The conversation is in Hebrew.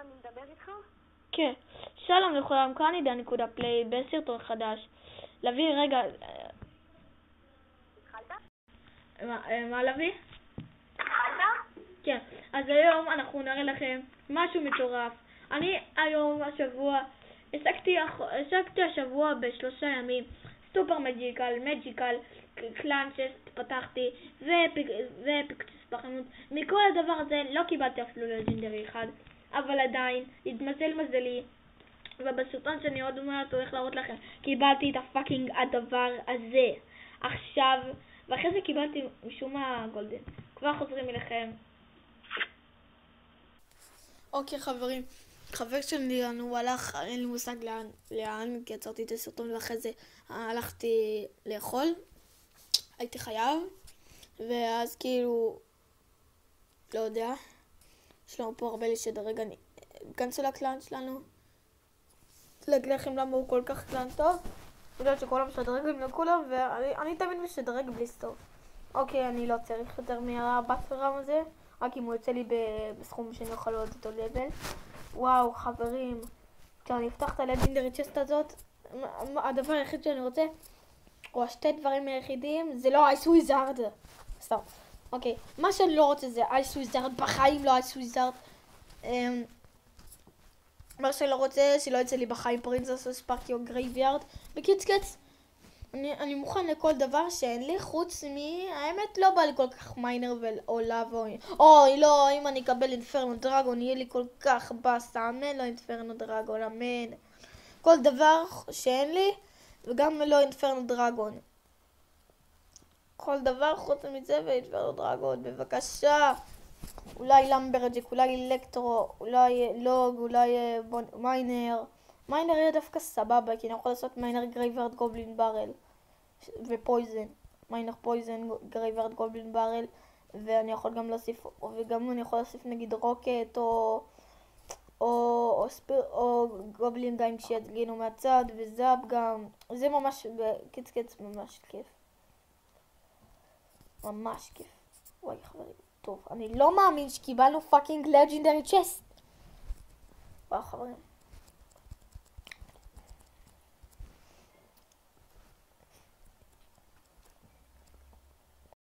אני מדבר איתך? כן. שלום לכולם, כאן עידן.פליי בסרטון חדש. לוי, רגע. התחלת? מה לוי? התחלת? כן. אז היום אנחנו נראה לכם משהו מטורף. אני היום השקתי השבוע ב3 ימים סופר מג'יקל, קלאנצ'סט פתחתי ופיקצ'ס בחנות. מכל הדבר הזה לא קיבלתי אפילו לג'נדרי אחד, אבל עדיין התמזל מזלי, ובסרטון שאני עוד מעט הולך להראות לכם קיבלתי את הפאקינג הדבר הזה עכשיו, ואחרי זה קיבלתי משום מה גולדן. כבר חוזרים אליכם. אוקיי חברים, חבר שלי הוא הלך, אין לי מושג לאן, כי עצרתי את הסרטון ואחרי זה הלכתי לאכול, הייתי חייב, ואז כאילו, לא יודע, יש לנו פה הרבה לשדרג. אני אכנסו לקלאן שלנו, להגיד לכם למה הוא כל כך קלאן טוב, בגלל שכולם משדרגים לכולם, ואני תמיד משדרג בלי סוף. אוקיי, אני לא צריך יותר מהבטרם הזה, רק אם הוא יוצא לי בסכום שאני אוכל לעוד אותו לבל. וואו חברים, כשאני אפתח את הלג'נדרי צ'סט הזאת, הדבר היחיד שאני רוצה, או השתי דברים היחידים, זה לא אייס וויזארד. סתם. אוקיי, מה שאני לא רוצה זה אייס וויזארד, בחיים לא אייס וויזארד. מה שאני לא רוצה, שלא יצא לי בחיים פרינסס או ספארקי או גרייביארד. בקיצקץ, אני מוכן לכל דבר שאין לי, חוץ האמת לא בא לי כל כך מיינר או לאו או לא, אם אני אקבל אינפרנו דרגון יהיה לי כל כך בסה, אמן לא אינפרנו דרגון, אמן. כל דבר שאין לי, וגם לא אינפרנו דרגון. כל דבר חוץ מזה ואינפרנו דרגון, בבקשה. אולי למברג'יק, אולי אלקטרו, אולי לוג, אולי מיינר. מיינר יהיה דווקא סבבה, כי אני יכול לעשות מיינר גרייברד גובלין ברל ופויזן. מיינר פויזן, גרייברד גובלין ברל, ואני יכול גם להוסיף, וגם אני יכול להוסיף נגיד רוקט או גובלין דיים שיתגינו מהצד, וזאב גם. זה ממש, בקיצקץ ממש כיף. ממש כיף. וואי חברים. טוב, אני לא מאמין שקיבלנו פאקינג לג'נדרי צ'סט. וואו חברים.